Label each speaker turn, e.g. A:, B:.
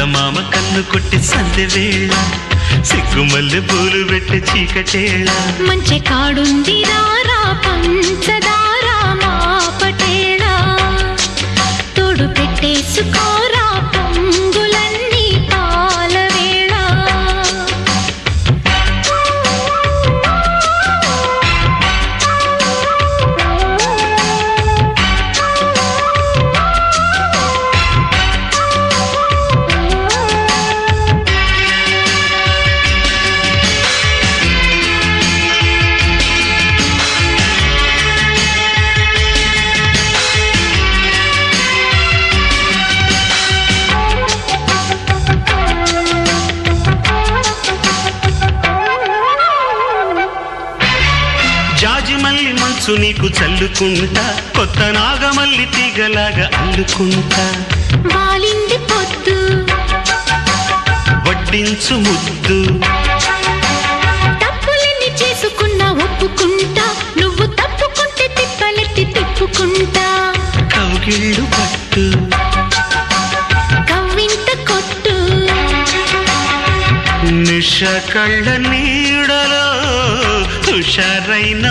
A: చందమామ కన్ను కొట్టి సందె వేళ సిగ్గుమల్లె పూలు పెట్టి చీకటేళ
B: మంచి కాడుంది రారా పంచదారా మా పటేళ తోడు పెట్టేసుకోరా పొంగులన్నీ పాల వేళ
A: జాజిమల్లి మంచు నీకు చల్లుకుంటా కొత్త నాగమల్లి తీగలాగా అల్లుకుంటా
B: వాలింది పొద్దు
A: వడ్డించు ముద్దు
B: తప్పులన్నీ చేసుకున్నా ఒప్పుకుంటా నువ్వు తప్పుకుంటే తిప్పలెత్తి తిప్పుకుంటా
A: కౌగిళ్ళు పట్టు
B: కవ్వింత కొట్టు
A: నిష కళ్ళ నీడలో హుషారైన